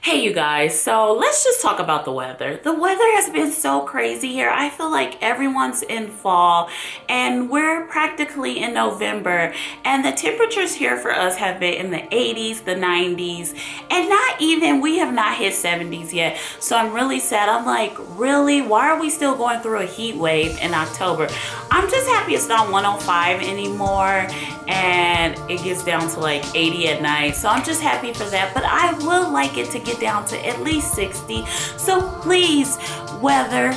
Hey you guys, so let's just talk about the weather. The weather has been so crazy here. I feel like everyone's in fall and we're practically in November, and the temperatures here for us have been in the 80s, the 90s, and we have not hit 70s yet. So I'm really sad. I'm like, really? Why are we still going through a heat wave in October? I'm just happy it's not 105 anymore and it gets down to like 80 at night. So I'm just happy for that, but I would like it to get down to at least 60. So please, weather,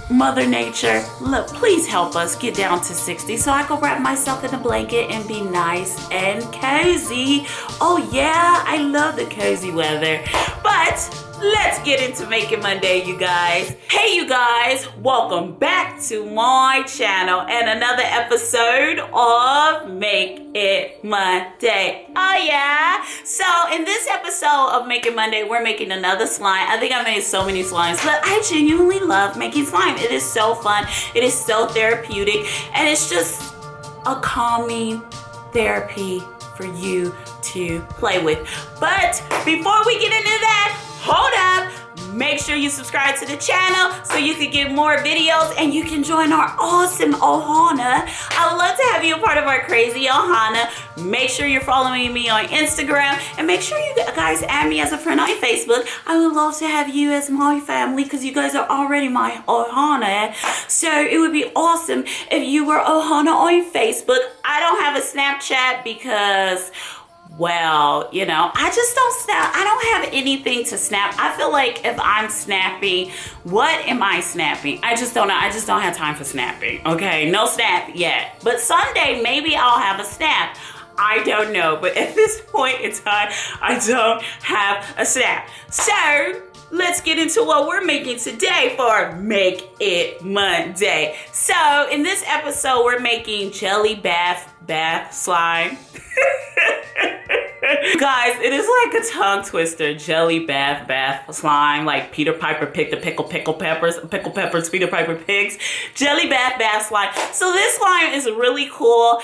Mother Nature, look, please help us get down to 60 so I can wrap myself in a blanket and be nice and cozy. Oh yeah, I love the cozy weather. But let's get into Making Monday, you guys. Hey, you guys, welcome back to my channel and another episode of Make It Monday. Oh yeah. So in this episode of Making Monday, we're making another slime. I think I made so many slimes, but I genuinely love making slime. It is so fun. It is so therapeutic, and it's just a calming therapy for you to play with. But before we get into that, hold up. Make sure you subscribe to the channel so you can get more videos and you can join our awesome Ohana. I would love to have you a part of our crazy Ohana. Make sure you're following me on Instagram, and make sure you guys add me as a friend on Facebook. I would love to have you as my family because you guys are already my Ohana. So it would be awesome if you were Ohana on Facebook. I don't have a Snapchat because, well, you know, I just don't snap. I don't have anything to snap. I feel like if I'm snapping, what am I snapping? I just don't know. I just don't have time for snapping. Okay, no snap yet. But someday maybe I'll have a snap. I don't know. But at this point in time, I don't have a snap. So let's get into what we're making today for Make It Monday. So in this episode, we're making Gelli Baff Slime. Guys, it is like a tongue twister. Gelli Baff Slime, like Peter Piper picked the pickle peppers, Peter Piper picks. Gelli Baff Slime. So this slime is really cool.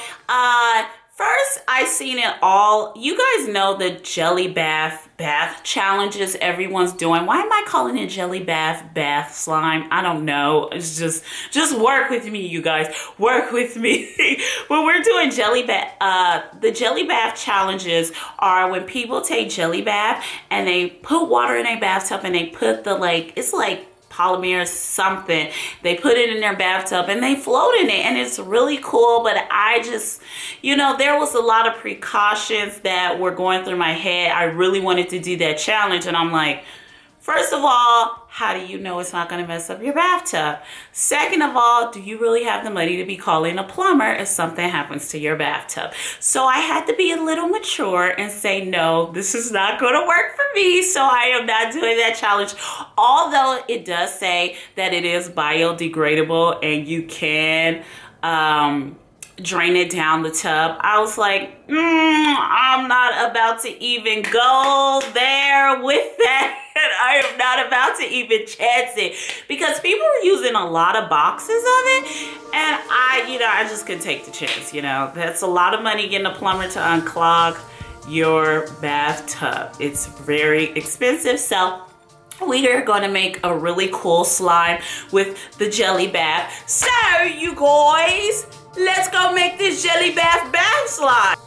First, I seen it all. You guys know the Gelli Baff challenges everyone's doing. Why am I calling it Gelli Baff Slime? I don't know. It's just work with me, you guys. Work with me. When we're doing Gelli Baff, the Gelli Baff challenges are when people take Gelli Baff and they put water in a bathtub and they put the it's like polymer something. They put it in their bathtub and they float in it, and it's really cool. But I just, there was a lot of precautions that were going through my head. I really wanted to do that challenge, and I'm like, first of all, how do you know it's not going to mess up your bathtub? Second of all, do you really have the money to be calling a plumber if something happens to your bathtub? So I had to be a little mature and say, no, this is not going to work for me. So I am not doing that challenge. Although it does say that it is biodegradable and you can drain it down the tub. I was like, I'm not about to even go there with that. I am not about to even chance it because people are using a lot of boxes of it, and I just couldn't take the chance. That's a lot of money getting a plumber to unclog your bathtub. It's very expensive. So we are going to make a really cool slime with the Gelli Baff. So you guys, let's go make this Gelli Baff slime.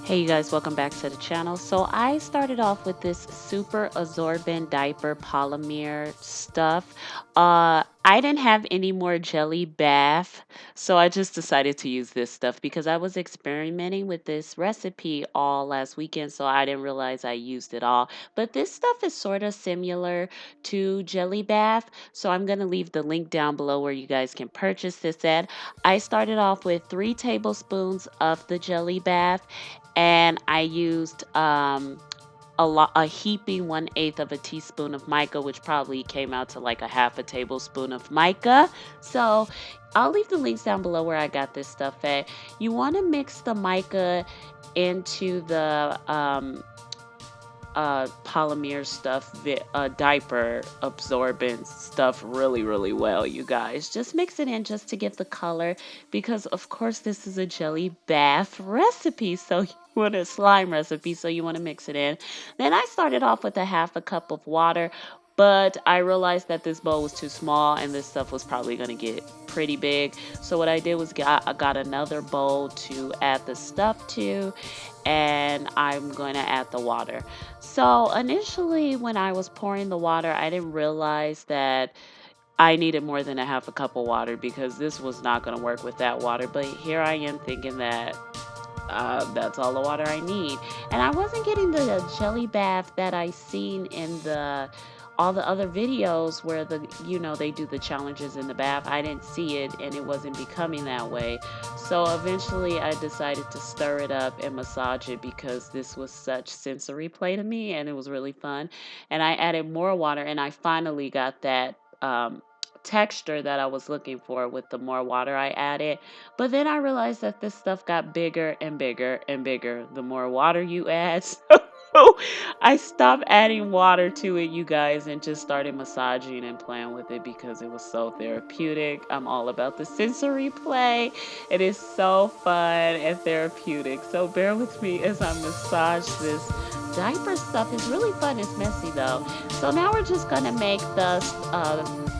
Hey you guys, welcome back to the channel. So I started off with this super absorbent diaper polymer stuff. I didn't have any more Gelli Baff, so I just decided to use this stuff because I was experimenting with this recipe all last weekend, so I didn't realize I used it all. But this stuff is sort of similar to Gelli Baff, so I'm going to leave the link down below where you guys can purchase this at. I started off with 3 tablespoons of the Gelli Baff, and I used a heaping 1/8 of a teaspoon of mica, which probably came out to like a half a tablespoon of mica. So I'll leave the links down below where I got this stuff at. You want to mix the mica into the polymer stuff, diaper absorbent stuff really well, you guys. Just mix it in just to give the color, because of course this is a Gelli Baff recipe, so with a slime recipe, so you want to mix it in. Then I started off with a half a cup of water, but I realized that this bowl was too small and this stuff was probably going to get pretty big. So what I did was I got another bowl to add the stuff to, and I'm going to add the water. So initially when I was pouring the water, I didn't realize that I needed more than a half a cup of water because this was not going to work with that water. But here I am thinking that that's all the water I need. And I wasn't getting the jelly bath that I seen in the all the other videos where they do the challenges in the bath. I didn't see it and it wasn't becoming that way. So eventually I decided to stir it up and massage it because this was such sensory play to me and it was really fun. And I added more water and I finally got that texture that I was looking for with the more water I added. But then I realized that this stuff got bigger and bigger and bigger the more water you add. So I stopped adding water to it, you guys, and just started massaging and playing with it because it was so therapeutic. I'm all about the sensory play. It is so fun and therapeutic. So bear with me as I massage this diaper stuff. It's really fun. It's messy though. So now we're just going to make the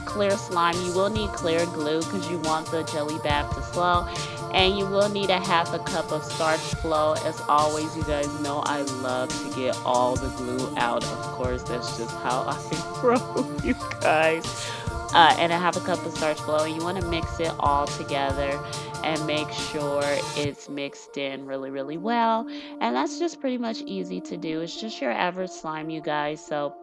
clear slime. You will need clear glue because you want the jelly bath to flow, and you will need a half a cup of starch flow. As always, you guys know I love to get all the glue out. Of course, that's just how I roll, you guys. And a half a cup of starch flow, and you want to mix it all together and make sure it's mixed in really, really well. And that's just pretty much easy to do. It's just your average slime, you guys. So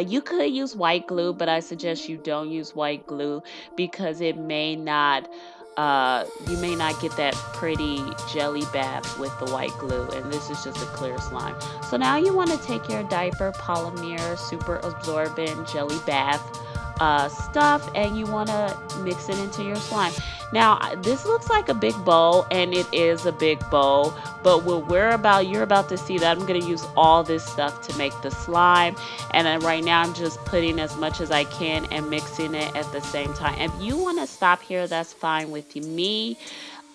you could use white glue, but I suggest you don't use white glue because you may not get that pretty jelly bath with the white glue, and this is just a clear slime. So now you want to take your diaper polymer super absorbent jelly bath stuff, and you want to mix it into your slime. Now this looks like a big bowl, and it is a big bowl, but you're about to see that I'm going to use all this stuff to make the slime. And then right now I'm just putting as much as I can and mixing it at the same time. If you want to stop here, that's fine with me.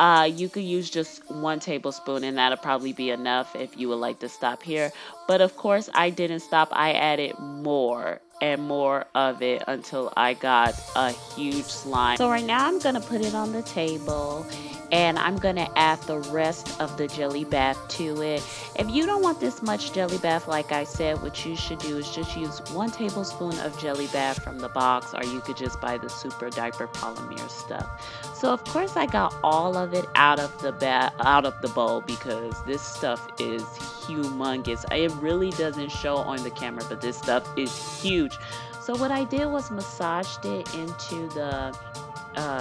You could use just 1 tablespoon and that'll probably be enough if you would like to stop here. But of course I didn't stop. I added more and more of it until I got a huge slime. So right now I'm going to put it on the table and I'm going to add the rest of the jelly bath to it. If you don't want this much jelly bath, like I said, what you should do is just use 1 tablespoon of jelly bath from the box, or you could just buy the super diaper polymer stuff. So of course I got all of it out of the bowl because this stuff is humongous. It really doesn't show on the camera, but this stuff is huge. So what I did was massaged it into the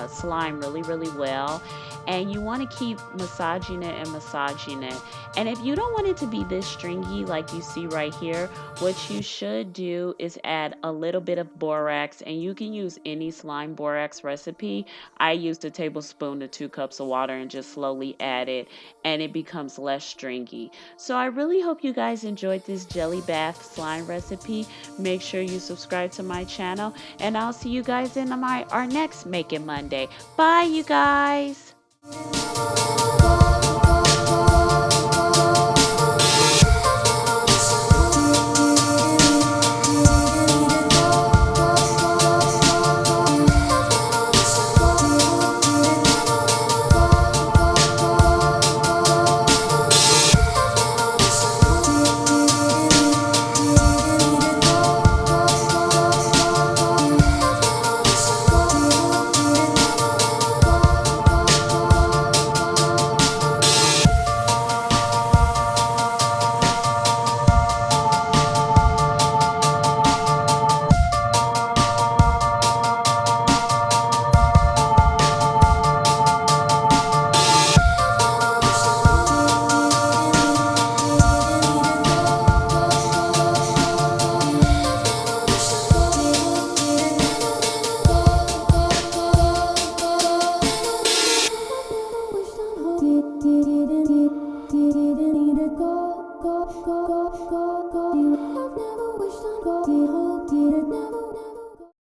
slime really, really well, and you want to keep massaging it and massaging it. And if you don't want it to be this stringy like you see right here, what you should do is add a little bit of borax, and you can use any slime borax recipe. I used a tablespoon to 2 cups of water and just slowly add it, and it becomes less stringy. So I really hope you guys enjoyed this jelly bath slime recipe. Make sure you subscribe to my channel, and I'll see you guys in our next Make It Monday. Bye, you guys.